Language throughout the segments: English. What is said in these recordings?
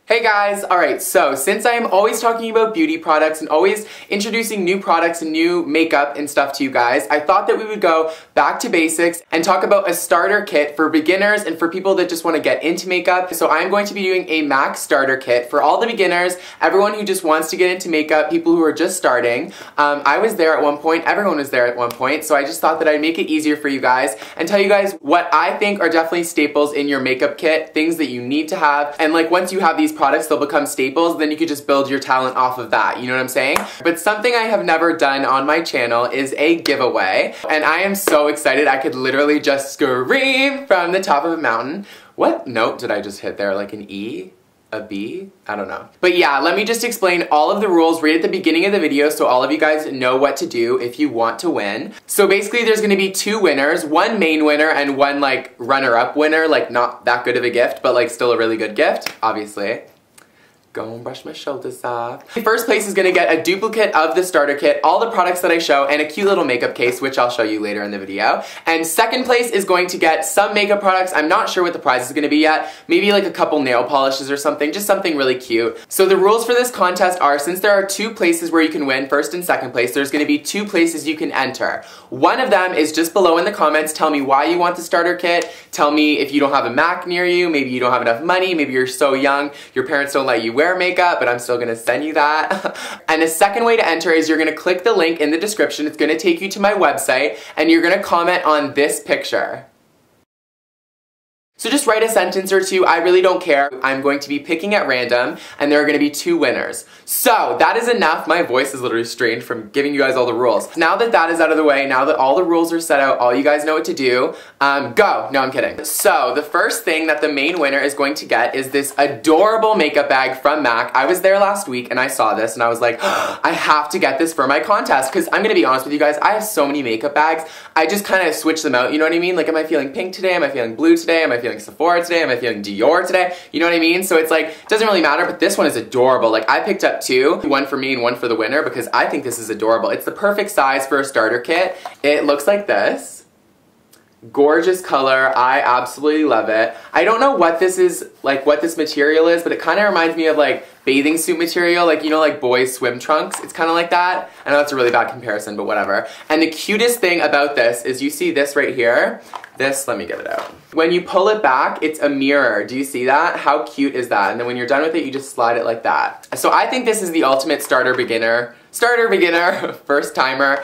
Hey guys! Alright, so since I am always talking about beauty products and always introducing new products and new makeup and stuff to you guys, I thought that we would go back to basics and talk about a starter kit for beginners and for people that just want to get into makeup. So I'm going to be doing a MAC starter kit for all the beginners, everyone who just wants to get into makeup, people who are just starting. I was there at one point, everyone was there at one point, so I just thought that I'd make it easier for you guys and tell you guys what I think are definitely staples in your makeup kit, things that you need to have, and like once you have these products, they'll become staples, then you could just build your talent off of that, you know what I'm saying? But something I have never done on my channel is a giveaway, and I am so excited I could literally just scream from the top of a mountain. What note did I just hit there? Like an E? A B? I don't know. But yeah, let me just explain all of the rules right at the beginning of the video so all of you guys know what to do if you want to win. So basically there's gonna be two winners, one main winner and one like runner-up winner, like not that good of a gift, but like still a really good gift, obviously. Go and brush my shoulders off. First place is gonna get a duplicate of the starter kit, all the products that I show, and a cute little makeup case, which I'll show you later in the video. And second place is going to get some makeup products. I'm not sure what the prize is gonna be yet. Maybe like a couple nail polishes or something, just something really cute. So the rules for this contest are, since there are two places where you can win, first and second place, there's gonna be two places you can enter. One of them is just below in the comments. Tell me why you want the starter kit. Tell me if you don't have a MAC near you, maybe you don't have enough money, maybe you're so young, your parents don't let you wear makeup, but I'm still gonna send you that. And the second way to enter is you're gonna click the link in the description. It's gonna take you to my website, and you're gonna comment on this picture. So just write a sentence or two, I really don't care. I'm going to be picking at random, and there are going to be two winners. So that is enough. My voice is literally strained from giving you guys all the rules. Now that that is out of the way, now that all the rules are set out, all you guys know what to do, go. No, I'm kidding. So the first thing that the main winner is going to get is this adorable makeup bag from MAC. I was there last week and I saw this and I was like, oh, I have to get this for my contest, because I'm going to be honest with you guys, I have so many makeup bags, I just kind of switch them out, you know what I mean? Like, am I feeling pink today? Am I feeling blue today? Am I feeling Sephora today? Am I feeling Dior today? You know what I mean? So it's like, it doesn't really matter, but this one is adorable. Like, I picked up two, one for me and one for the winner, because I think this is adorable. It's the perfect size for a starter kit. It looks like this. Gorgeous color. I absolutely love it. I don't know what this is, like what this material is, but it kind of reminds me of like bathing suit material, like, you know, like boys' swim trunks. It's kind of like that. I know that's a really bad comparison, but whatever. And the cutest thing about this is you see this right here. This, let me get it out. When you pull it back, it's a mirror. Do you see that? How cute is that? And then when you're done with it, you just slide it like that. So I think this is the ultimate starter beginner, first timer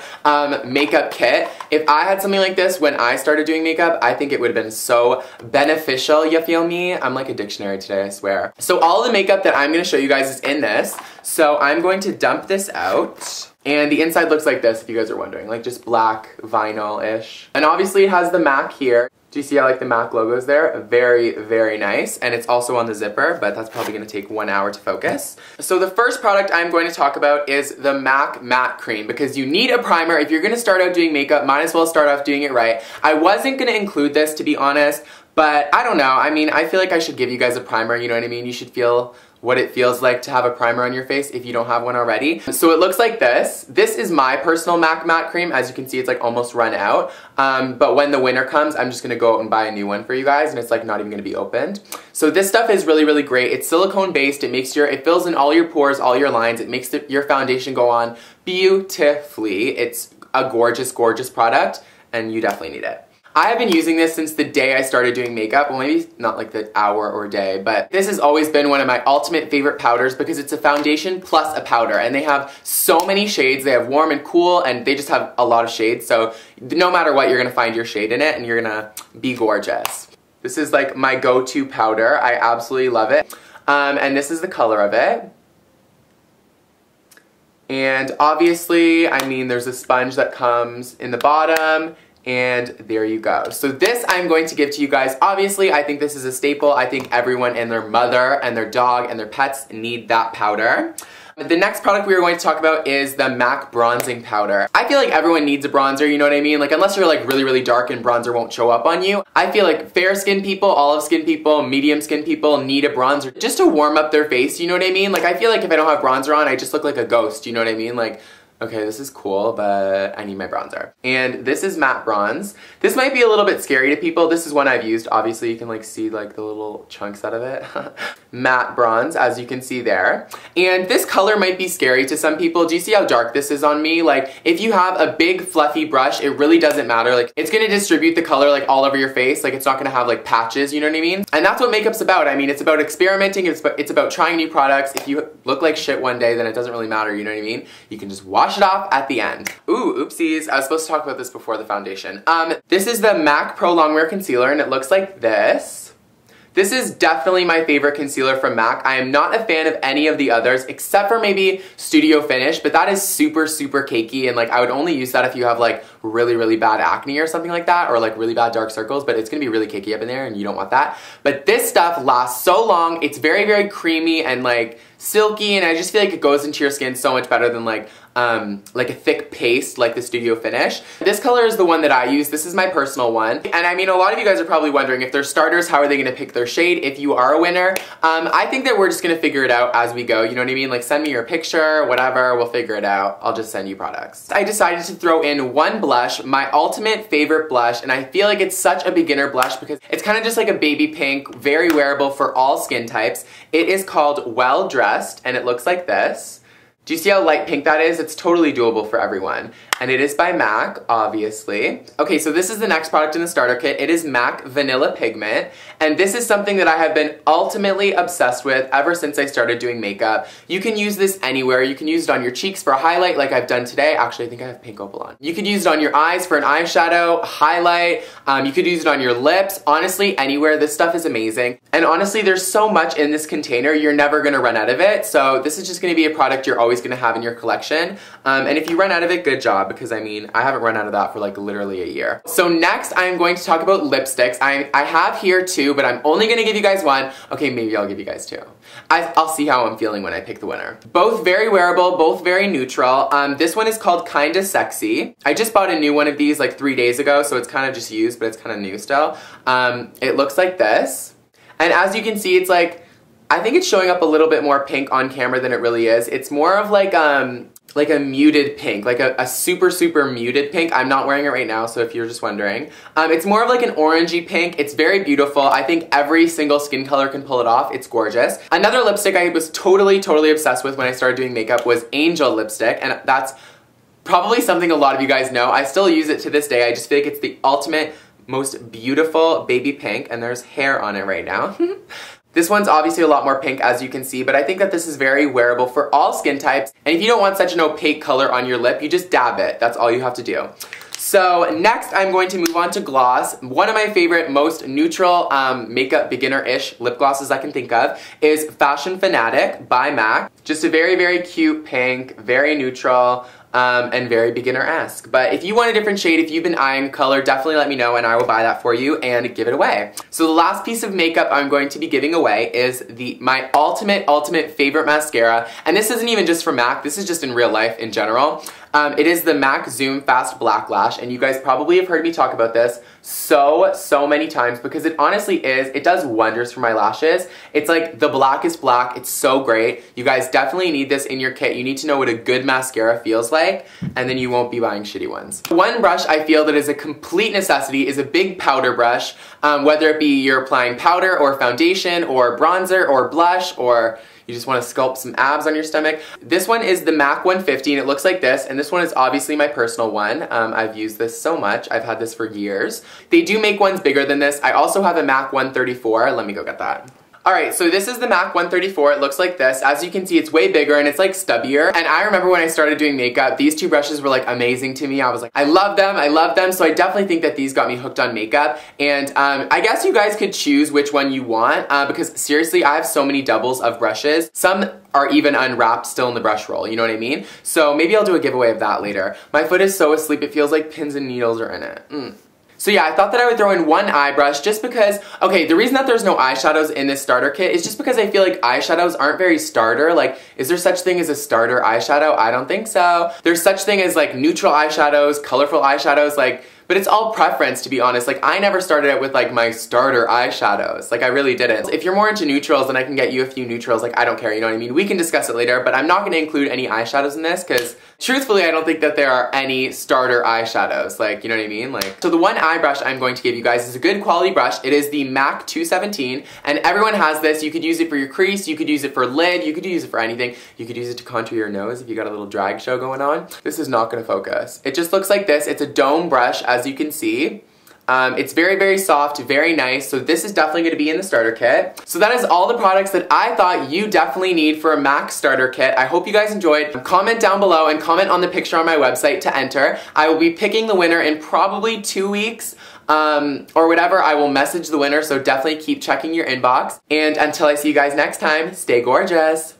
makeup kit. If I had something like this when I started doing makeup, I think it would have been so beneficial, you feel me? I'm like a dictionary today, I swear. So all the makeup that I'm gonna show you guys is in this. So I'm going to dump this out. And the inside looks like this, if you guys are wondering, like just black vinyl-ish. And obviously it has the MAC here. Do you see how like the MAC logo is there? Very, very nice. And it's also on the zipper, but that's probably gonna take 1 hour to focus. So the first product I'm going to talk about is the MAC Matte Cream, because you need a primer. If you're gonna start out doing makeup, might as well start off doing it right. I wasn't gonna include this, to be honest, but I don't know. I mean, I feel like I should give you guys a primer, you know what I mean? You should feel what it feels like to have a primer on your face if you don't have one already. So it looks like this. This is my personal MAC Matte Cream. As you can see, it's like almost run out. But when the winter comes, I'm just gonna go out and buy a new one for you guys, and it's like not even gonna be opened. So this stuff is really, really great. It's silicone based. It fills in all your pores, all your lines. It makes your foundation go on beautifully. It's a gorgeous, gorgeous product, and you definitely need it. I have been using this since the day I started doing makeup. Well, maybe not like the hour or day, but this has always been one of my ultimate favorite powders because it's a foundation plus a powder, and they have so many shades. They have warm and cool, and they just have a lot of shades, so no matter what, you're gonna find your shade in it, and you're gonna be gorgeous. This is like my go-to powder. I absolutely love it. And this is the color of it. And obviously, I mean, there's a sponge that comes in the bottom, and there you go. So this I'm going to give to you guys. Obviously, I think this is a staple. I think everyone and their mother and their dog and their pets need that powder. The next product we are going to talk about is the MAC Bronzing Powder. I feel like everyone needs a bronzer, you know what I mean? Like, unless you're like really, really dark and bronzer won't show up on you. I feel like fair skin people, olive skin people, medium skin people need a bronzer just to warm up their face, you know what I mean? Like, I feel like if I don't have bronzer on, I just look like a ghost, you know what I mean? Like, Okay, this is cool, but I need my bronzer. And this is matte bronze. This might be a little bit scary to people. This is one I've used. Obviously, you can like see like the little chunks out of it. Matte bronze, as you can see there. And this color might be scary to some people. Do you see how dark this is on me? Like, if you have a big fluffy brush, it really doesn't matter. Like, it's gonna distribute the color like all over your face. Like, it's not gonna have like patches, you know what I mean? And that's what makeup's about. I mean, it's about experimenting. It's about trying new products. If you look like shit one day, then it doesn't really matter, you know what I mean? You can just wash it off at the end. Ooh, oopsies. I was supposed to talk about this before the foundation. This is the MAC Pro Longwear Concealer, and it looks like this. This is definitely my favorite concealer from MAC. I am not a fan of any of the others, except for maybe Studio Finish, but that is super, super cakey, and like I would only use that if you have like really, really bad acne or something like that, or like really bad dark circles, but it's gonna be really cakey up in there and you don't want that. But this stuff lasts so long. It's very, very creamy and like silky, and I just feel like it goes into your skin so much better than like a thick paste like the Studio Finish. This color is the one that I use. This is my personal one. And I mean, a lot of you guys are probably wondering if they're starters, how are they gonna pick their shade if you are a winner? I think that we're just gonna figure it out as we go, you know what I mean? Like send me your picture, whatever, we'll figure it out. I'll just send you products. I decided to throw in one blush, my ultimate favorite blush, and I feel like it's such a beginner blush because it's kind of just like a baby pink, very wearable for all skin types. It is called Well Dressed, and it looks like this. Do you see how light pink that is? It's totally doable for everyone. And it is by MAC, obviously. Okay, so this is the next product in the starter kit. It is MAC Vanilla Pigment. And this is something that I have been ultimately obsessed with ever since I started doing makeup. You can use this anywhere. You can use it on your cheeks for a highlight like I've done today. Actually, I think I have pink opal on. You could use it on your eyes for an eyeshadow, highlight. You could use it on your lips. Honestly, anywhere. This stuff is amazing. And honestly, there's so much in this container, you're never gonna run out of it. So this is just gonna be a product you're always gonna have in your collection. And if you run out of it, good job, because I mean, I haven't run out of that for like literally a year. So next, I'm going to talk about lipsticks. I have here two, but I'm only gonna give you guys one. Okay, maybe I'll give you guys two. I'll see how I'm feeling when I pick the winner. Both very wearable, both very neutral. This one is called Kinda Sexy. I just bought a new one of these like 3 days ago, so it's kind of just used, but it's kind of new still. It looks like this. And as you can see, it's like, I think it's showing up a little bit more pink on camera than it really is. It's more of like a muted pink, like a super, super muted pink. I'm not wearing it right now, so if you're just wondering. It's more of like an orangey pink. It's very beautiful. I think every single skin color can pull it off. It's gorgeous. Another lipstick I was totally, totally obsessed with when I started doing makeup was Angel lipstick, and that's probably something a lot of you guys know. I still use it to this day. I just feel like it's the ultimate, most beautiful baby pink, and there's hair on it right now. This one's obviously a lot more pink, as you can see, but I think that this is very wearable for all skin types. And if you don't want such an opaque color on your lip, you just dab it. That's all you have to do. So next, I'm going to move on to gloss. One of my favorite, most neutral makeup beginner-ish lip glosses I can think of is Fashion Fanatic by MAC. Just a very, very cute pink, very neutral, and very beginner-esque. But if you want a different shade, if you've been eyeing color, definitely let me know and I will buy that for you and give it away. So the last piece of makeup I'm going to be giving away is my ultimate favorite mascara. And this isn't even just for MAC, this is just in real life in general. It is the MAC Zoom Fast Black Lash, and you guys probably have heard me talk about this so many times because it honestly is, it does wonders for my lashes. It's like the blackest black, it's so great. You guys definitely need this in your kit. You need to know what a good mascara feels like, and then you won't be buying shitty ones. One brush I feel that is a complete necessity is a big powder brush, whether it be you're applying powder or foundation or bronzer or blush or you just want to sculpt some abs on your stomach. This one is the MAC 150 and it looks like this, and this one is obviously my personal one. I've used this so much. I've had this for years. They do make ones bigger than this. I also have a MAC 134. Let me go get that. Alright, so this is the MAC 134. It looks like this. As you can see, it's way bigger and it's like stubbier. And I remember when I started doing makeup, these two brushes were like amazing to me. I was like, I love them, I love them. So I definitely think that these got me hooked on makeup. And I guess you guys could choose which one you want because seriously, I have so many doubles of brushes. Some are even unwrapped still in the brush roll, you know what I mean? So maybe I'll do a giveaway of that later. My foot is so asleep, it feels like pins and needles are in it. So yeah, I thought that I would throw in one eye brush just because, okay, the reason that there's no eyeshadows in this starter kit is just because I feel like eyeshadows aren't very starter. Like, is there such thing as a starter eyeshadow? I don't think so. There's such thing as like neutral eyeshadows, colorful eyeshadows, like, but it's all preference, to be honest. Like, I never started out with like my starter eyeshadows. Like, I really didn't. If you're more into neutrals, then I can get you a few neutrals. Like, I don't care, you know what I mean? We can discuss it later, but I'm not gonna include any eyeshadows in this because truthfully, I don't think that there are any starter eyeshadows. Like, you know what I mean? Like, so the one eye brush I'm going to give you guys is a good quality brush. It is the MAC 217, and everyone has this. You could use it for your crease, you could use it for lid, you could use it for anything. You could use it to contour your nose if you got a little drag show going on. This is not gonna focus. It just looks like this. It's a dome brush, as you can see. It's very, very soft, very nice, so this is definitely going to be in the starter kit. So that is all the products that I thought you definitely need for a MAC starter kit. I hope you guys enjoyed. Comment down below and comment on the picture on my website to enter. I will be picking the winner in probably 2 weeks. Or whatever. I will message the winner, so definitely keep checking your inbox. And until I see you guys next time, stay gorgeous!